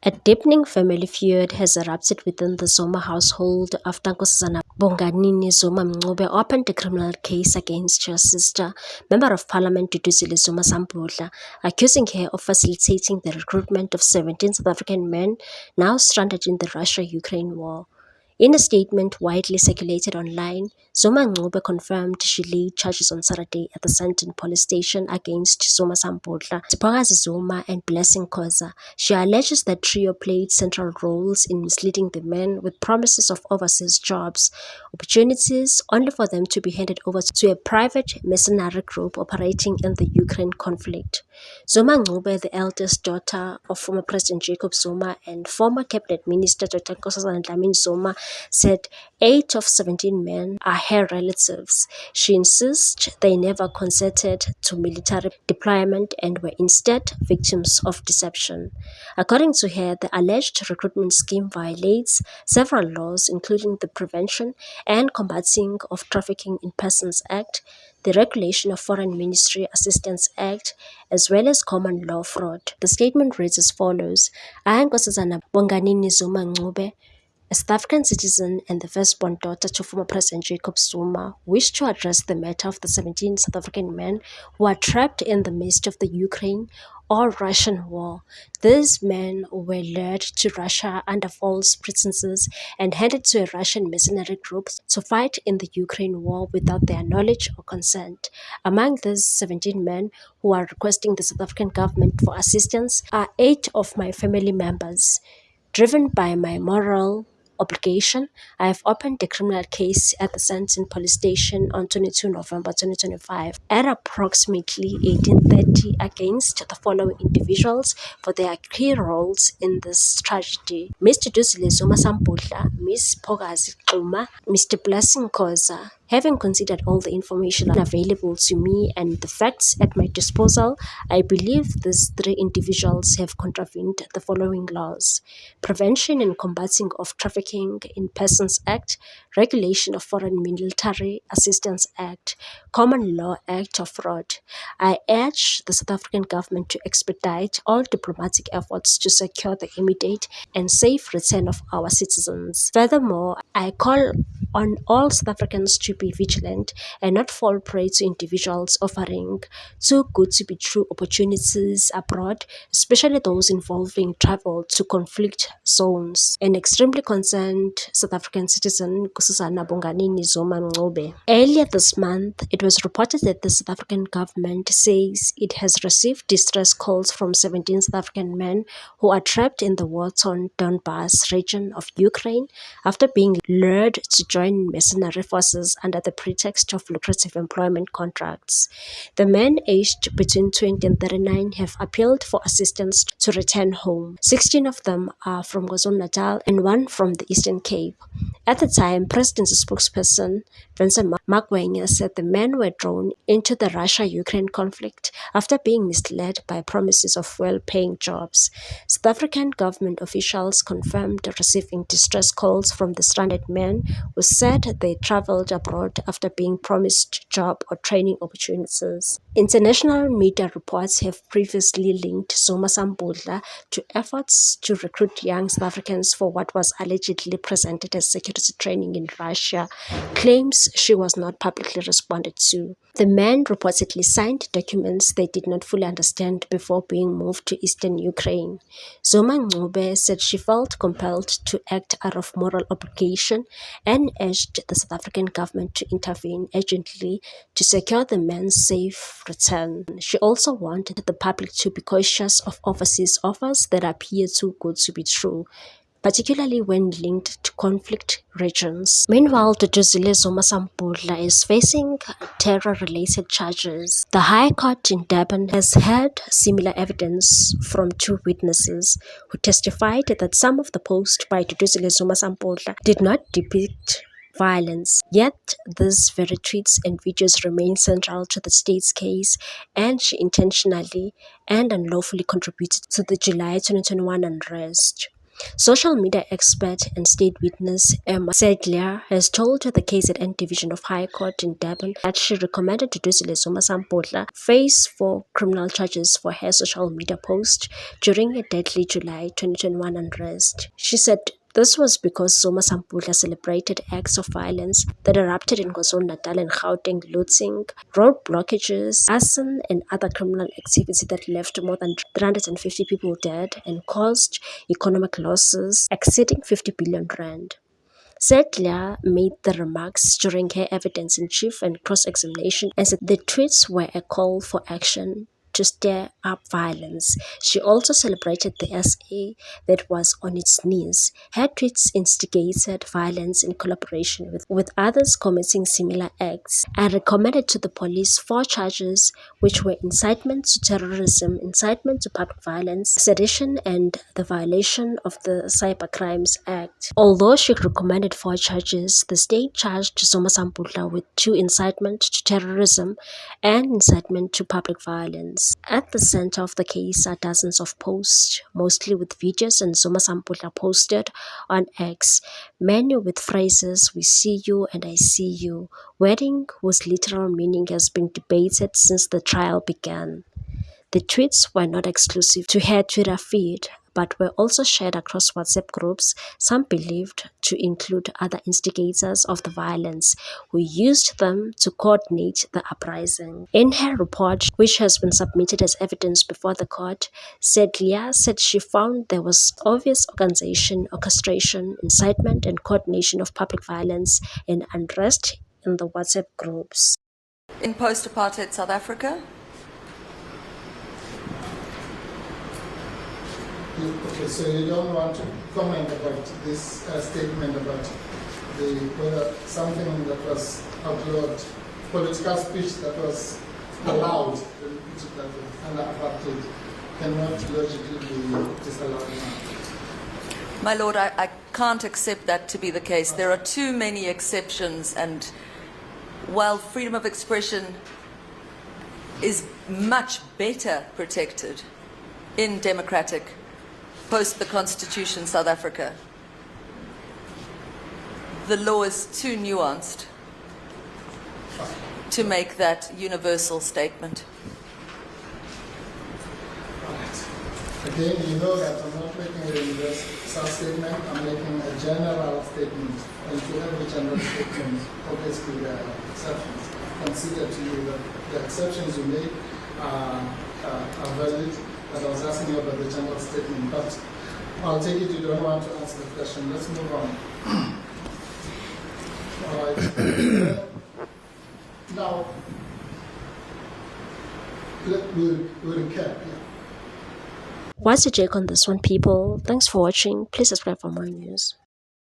A deepening family feud has erupted within the Zuma household after Nkosazana Bonganini Zuma Mncube opened a criminal case against her sister, Member of Parliament Duduzile Zuma Sampudla, accusing her of facilitating the recruitment of 17 South African men now stranded in the Russia-Ukraine war. In a statement widely circulated online, Zuma Mncube confirmed she laid charges on Saturday at the Sandton police station against Zuma Sampudla, Siphokazi Zuma and Blessing Khoza. She alleges that trio played central roles in misleading the men with promises of overseas jobs, opportunities, only for them to be handed over to a private mercenary group operating in the Ukraine conflict. Zuma Mncube, the eldest daughter of former President Jacob Zuma and former Cabinet Minister Dr. Nkosazana Dlamini Zuma, said 8 of 17 men are her relatives. She insists they never consented to military deployment and were instead victims of deception. According to her, the alleged recruitment scheme violates several laws, including the Prevention and Combating of Trafficking in Persons Act, the Regulation of Foreign Ministry Assistance Act, as well as common law fraud. The statement reads as follows: I, Nkosazana Bonganini Zuma Mncube, a South African citizen and the firstborn daughter to former President Jacob Zuma, wish to address the matter of the 17 South African men who are trapped in the midst of the Ukraine or Russian war. These men were lured to Russia under false pretenses and handed to a Russian mercenary group to fight in the Ukraine war without their knowledge or consent. Among these 17 men who are requesting the South African government for assistance are 8 of my family members. Driven by my moral obligation, I have opened a criminal case at the Sandton police station on 22 November 2025 at approximately 18:30 against the following individuals for their key roles in this tragedy: Mr. Duduzile Zuma Sampudla, Ms. Siphokazi Xuma, Mr. Blessing Khoza. Having considered all the information available to me and the facts at my disposal, I believe these 3 individuals have contravened the following laws: Prevention and Combating of Trafficking in Persons Act, Regulation of Foreign Military Assistance Act, Common Law Act of Fraud. I urge the South African government to expedite all diplomatic efforts to secure the immediate and safe return of our citizens. Furthermore, I call on all South Africans to be vigilant and not fall prey to individuals offering too good to be true opportunities abroad, especially those involving travel to conflict zones. An extremely concerned South African citizen, Nkosazana Bonganini Zuma Mncube. Earlier this month, it was reported that the South African government says it has received distress calls from 17 South African men who are trapped in the war-torn Donbas region of Ukraine after being lured to join mercenary forces under the pretext of lucrative employment contracts. The men aged between 20 and 39 have appealed for assistance to return home. 16 of them are from KwaZulu-Natal and 1 from the Eastern Cape. At the time, President's spokesperson Vincent Magwenya said the men were drawn into the Russia-Ukraine conflict after being misled by promises of well-paying jobs. South African government officials confirmed receiving distress calls from the stranded men who said they traveled abroad after being promised job or training opportunities. International media reports have previously linked Zuma Sampudla to efforts to recruit young South Africans for what was allegedly presented as security training in Russia, claims she was not publicly responded to. The men reportedly signed documents they did not fully understand before being moved to eastern Ukraine. Zuma Mncube said she felt compelled to act out of moral obligation and urged the South African government to intervene urgently to secure the men's safe return. She also wanted the public to be cautious of overseas offers that appear too good to be true, particularly when linked to conflict regions. Meanwhile, Duduzile Zuma Sampudla is facing terror-related charges. The High Court in Durban has heard similar evidence from 2 witnesses who testified that some of the posts by Duduzile Zuma Sampudla did not depict violence. Yet, these very tweets and videos remain central to the state's case, and she intentionally and unlawfully contributed to the July 2021 unrest. Social media expert and state witness Emma Sedler has told the KZN Division of High Court in Durban that she recommended Duduzile Zuma Sampudla face 4 criminal charges for her social media post during a deadly July 2021 unrest. She said this was because Zuma Sampudla celebrated acts of violence that erupted in KwaZulu-Natal and Gauteng, looting, road blockages, arson, and other criminal activity that left more than 350 people dead and caused economic losses exceeding 50 billion rand. Sedler made the remarks during her evidence-in-chief and cross-examination and said the tweets were a call for action to stir up violence. She also celebrated the SA that was on its knees. Her tweets instigated violence in collaboration with others committing similar acts. I recommended to the police 4 charges, which were incitement to terrorism, incitement to public violence, sedition, and the violation of the Cybercrimes Act. Although she recommended 4 charges, the state charged Zuma Sampudla with 2 incitement to terrorism and incitement to public violence. At the center of the case are dozens of posts, mostly with videos and Zuma Sampudla posted on X, many with phrases "we see you" and "I see you," wording whose literal meaning has been debated since the trial began. The tweets were not exclusive to her Twitter feed, but were also shared across WhatsApp groups, some believed to include other instigators of the violence, who used them to coordinate the uprising. In her report, which has been submitted as evidence before the court, Sedler said she found there was obvious organization, orchestration, incitement, and coordination of public violence and unrest in the WhatsApp groups. In post-apartheid South Africa? Okay, so you don't want to comment about this statement about whether something that was outlawed, political speech that was allowed, that was under apartheid, cannot logically be disallowed now? My Lord, I can't accept that to be the case. There are too many exceptions, and while freedom of expression is much better protected in democratic post the Constitution South Africa, the law is too nuanced to make that universal statement. Again, you know that I'm not making a universal statement, I'm making a general statement. And to every general statement, obviously there are exceptions. I consider to you that the exceptions you make are valid, but I was asking you about the general statement. But I'll take it you don't want to answer the question. Let's move on. All right. Now, we'll recap here. What's your take on this one, people? Thanks for watching. Please subscribe for more news.